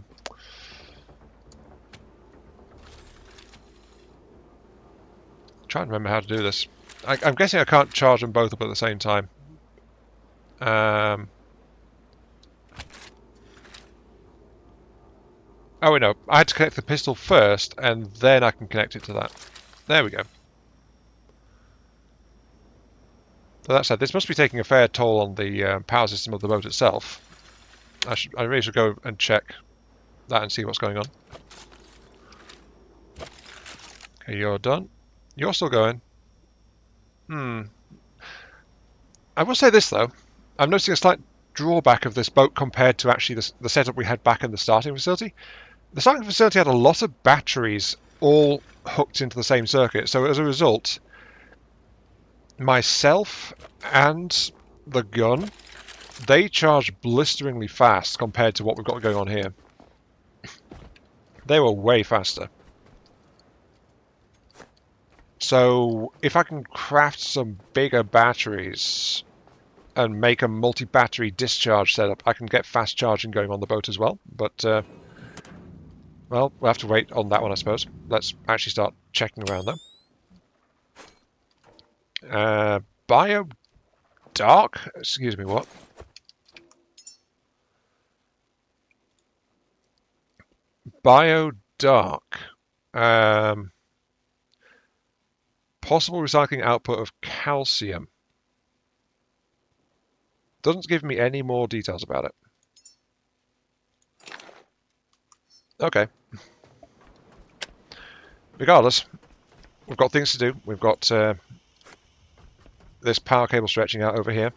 trying to remember how to do this. I'm guessing I can't charge them both up at the same time. Oh, wait, no. I had to connect the pistol first, and then I can connect it to that. There we go. So that said, this must be taking a fair toll on the power system of the boat itself. I really should go and check that and see what's going on. Okay, you're done. You're still going. I will say this, though. I'm noticing a slight drawback of this boat compared to actually the setup we had back in the starting facility. The starting facility had a lot of batteries all hooked into the same circuit, so as a result, myself and the gun, they charge blisteringly fast compared to what we've got going on here. They were way faster. So if I can craft some bigger batteries and make a multi-battery discharge setup, I can get fast charging going on the boat as well. But, well, we'll have to wait on that one, I suppose. Let's actually start checking around, though. dark? Excuse me, what? Bio-dark. Possible recycling output of calcium. Doesn't give me any more details about it. Okay. Regardless, we've got things to do. We've got this power cable stretching out over here.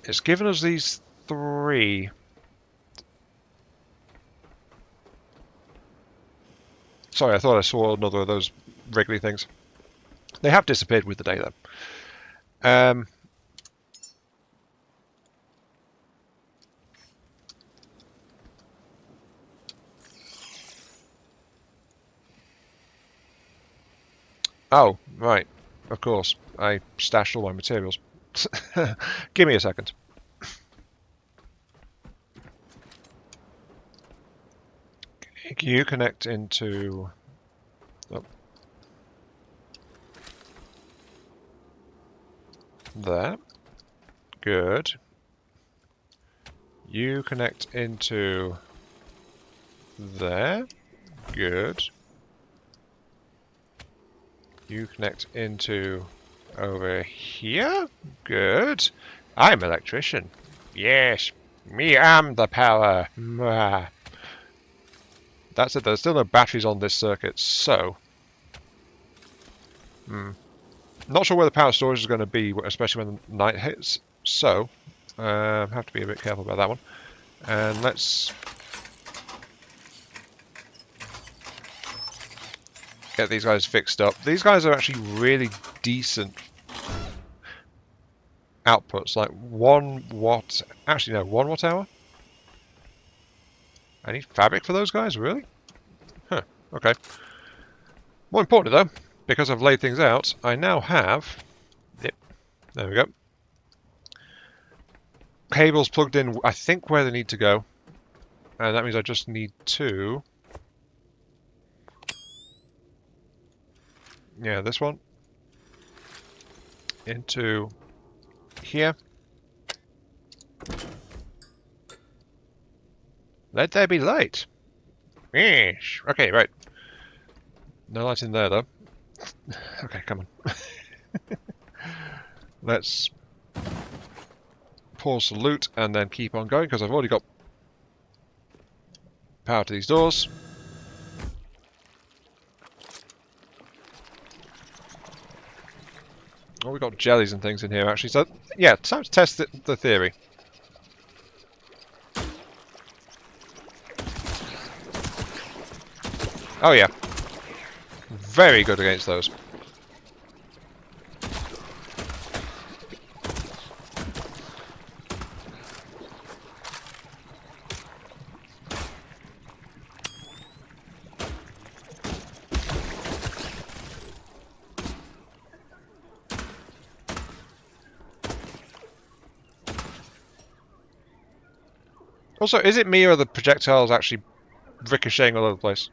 It's given us these 3. Sorry, I thought I saw another of those wriggly things. They have disappeared with the day, though. Oh, right. Of course. I stashed all my materials. Give me a second. Can you connect into... Oh. There. Good. You connect into... There. Good. You connect into... Over here? Good. I'm electrician. Yes. Me am the power. Mwah. That's it. There's still no batteries on this circuit, so... Not sure where the power storage is going to be, especially when the night hits. So, have to be a bit careful about that one. And let's get these guys fixed up. These guys are actually really decent outputs, like 1 watt. Actually, no, 1 watt hour. I need fabric for those guys, really? Huh. Okay. More importantly, though, because I've laid things out, I now have... Yep, there we go. Cables plugged in, I think, where they need to go. And that means I just need 2. Yeah, this one. Into here. Let there be light. Yes. Okay, right. No light in there, though. Okay, come on. Let's pause the loot and then keep on going, because I've already got power to these doors. Oh, we've got jellies and things in here, actually. So, yeah, time to test the theory. Oh, yeah. Very good against those. Also, is it me or are the projectiles actually ricocheting all over the place?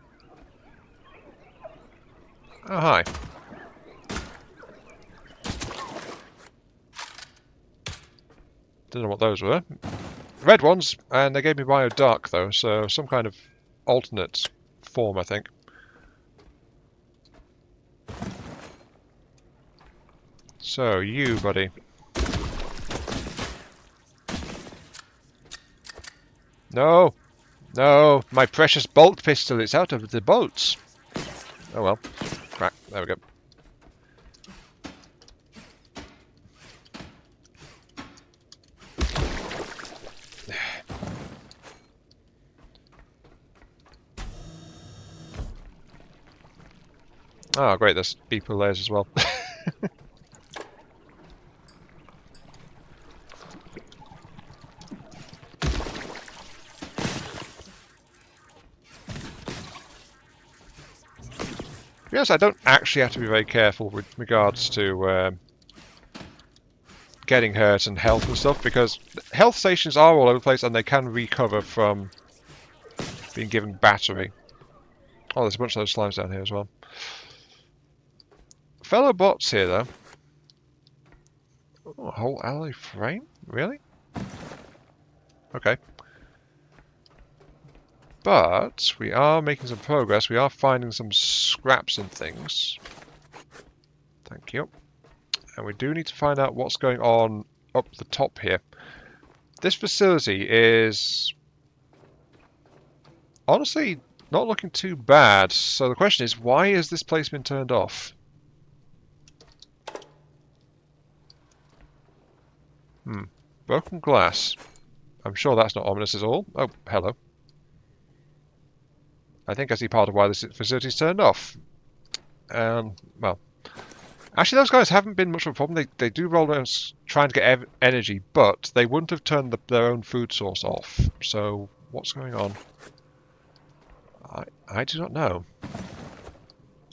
Oh, hi. Don't know what those were. Red ones, and they gave me Bio Dark, though, so some kind of alternate form, I think. So, you, buddy. No! No! My precious bolt pistol, it's out of the bolts! Oh well. Crack. There we go. Oh, great, there's people layers as well. Yes, I don't actually have to be very careful with regards to getting hurt and health and stuff, because health stations are all over the place and they can recover from being given battery. Oh, there's a bunch of those slimes down here as well. fellow bots here, though. Oh, a whole alloy frame? Really? Okay. But we are making some progress. We are finding some scraps and things. Thank you. And we do need to find out what's going on up the top here. This facility is honestly not looking too bad. So the question is, why has this place been turned off? Broken glass. I'm sure that's not ominous at all. Oh, hello. I think I see part of why this facility's turned off. Well, actually those guys haven't been much of a problem. They do roll around trying to get energy, but they wouldn't have turned their own food source off. So what's going on? I do not know.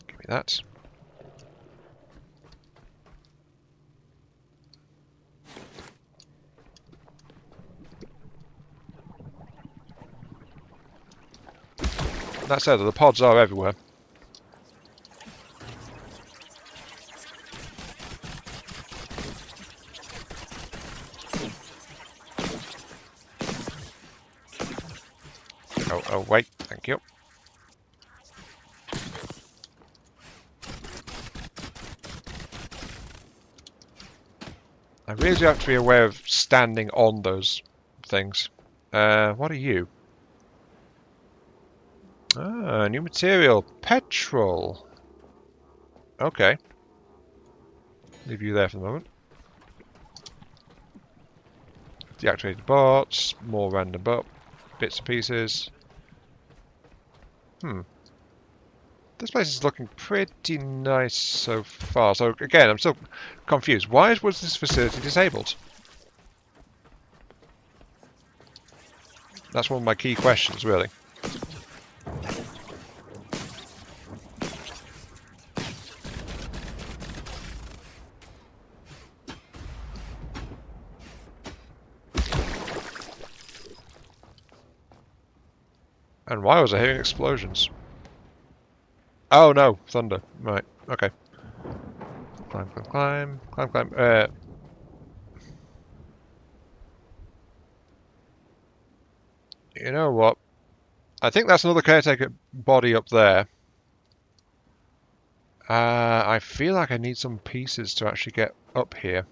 Give me that. That said, the pods are everywhere. Oh, wait, thank you. I really do have to be aware of standing on those things. What are you? Ah, new material. Petrol. Okay. Leave you there for the moment. Deactivated bots. More random bits and pieces. This place is looking pretty nice so far. So again, I'm still confused. Why was this facility disabled? That's one of my key questions, really. And why was I hearing explosions? Oh no, thunder. Right, okay. Climb, climb, climb, climb, climb. You know what? I think that's another caretaker body up there. I feel like I need some pieces to actually get up here.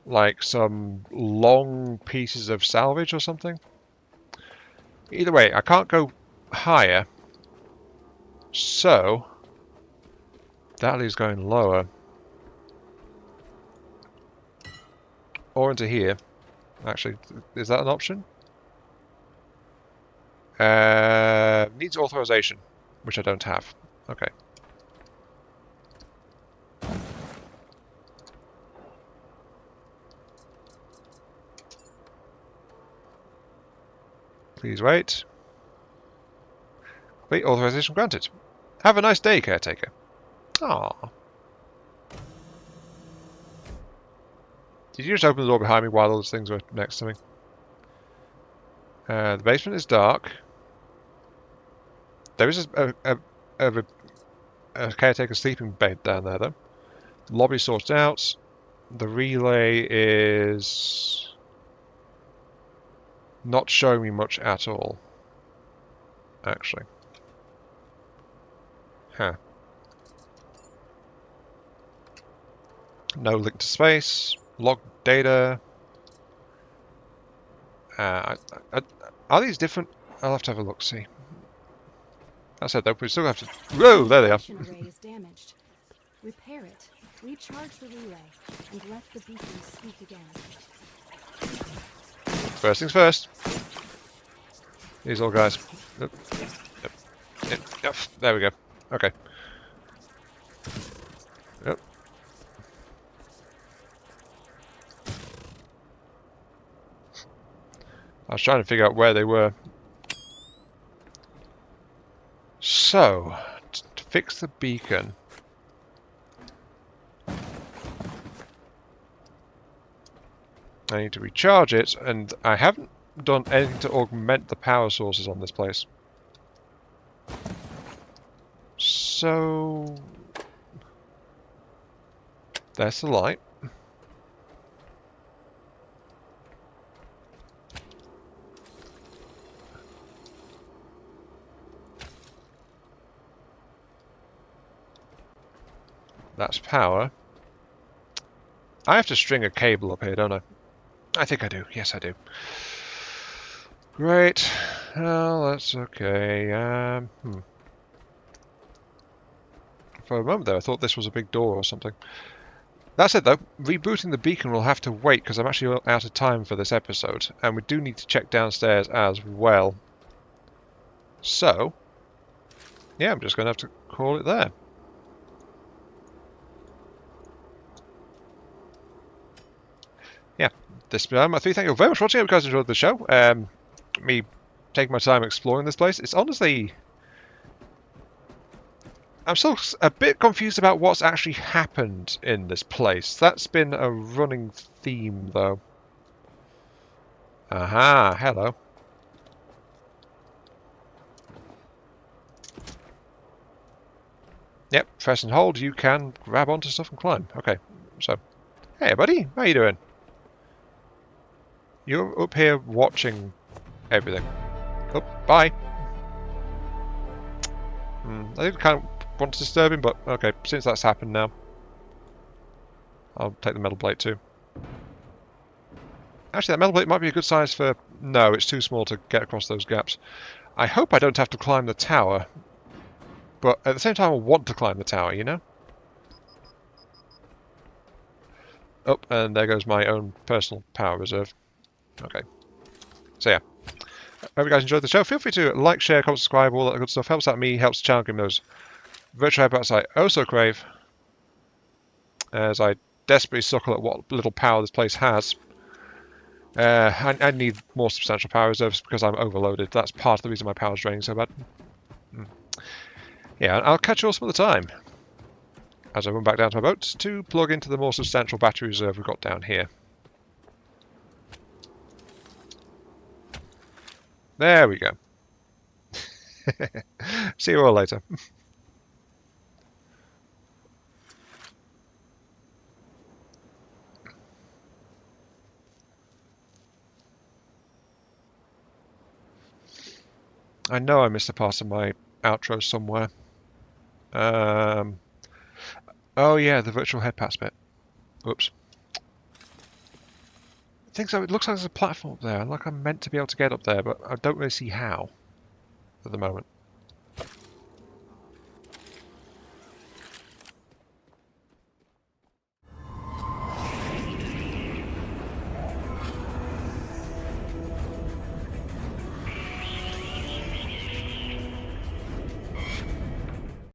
Like some long pieces of salvage or something. Either way, I can't go higher. So that leaves going lower. Or into here. Actually, is that an option? Needs authorization, which I don't have. Okay. Please wait. Wait, authorization granted. Have a nice day, caretaker. Aww. Did you just open the door behind me while those things were next to me? The basement is dark. There is a caretaker sleeping bed down there, though. Lobby sorted out. The relay is not showing me much at all, actually. Huh. No link to space. Log data. Are these different? I'll have to have a look, see. That said, though, we still have to... Whoa, there they are. Array is damaged. Repair it, recharge the relay, and let the beacon speak again. First things first. These little guys. Yep. There we go. Okay. Yep. I was trying to figure out where they were. So, to fix the beacon... I need to recharge it, and I haven't done anything to augment the power sources on this place. So... There's the light. That's power. I have to string a cable up here, don't I? I think I do. Yes, I do. Great. Well, that's okay. For a moment there, I thought this was a big door or something. That said, though, rebooting the beacon will have to wait because I'm actually out of time for this episode, and we do need to check downstairs as well. So, yeah, I'm just going to have to call it there. Yeah, this has been my 3. Thank you very much for watching. I hope you guys enjoyed the show. Me taking my time exploring this place. It's honestly... I'm still a bit confused about what's actually happened in this place. That's been a running theme, though. Aha, hello. Yep, press and hold, you can grab onto stuff and climb. Okay, so... Hey, buddy, how you doing? You're up here watching everything. Oh, bye. I didn't kind of want to disturb him, but okay, since that's happened now, I'll take the metal plate too. Actually, that metal plate might be a good size for... No, it's too small to get across those gaps. I hope I don't have to climb the tower, but at the same time I want to climb the tower, you know? Oh, and there goes my own personal power reserve. Okay. So yeah. Hope you guys enjoyed the show. Feel free to like, share, comment, subscribe, all that good stuff. Helps out me, helps the channel give those virtual headbats I also crave. As I desperately suckle at what little power this place has. I need more substantial power reserves because I'm overloaded. That's part of the reason my power's draining so bad. Yeah, I'll catch you all some other time. As I run back down to my boat to plug into the more substantial battery reserve we've got down here. There we go. See you all later. I know I missed a part of my outro somewhere. Oh yeah, the virtual headpats bit. Oops. I think so. It looks like there's a platform up there. Like I'm meant to be able to get up there, but I don't really see how at the moment.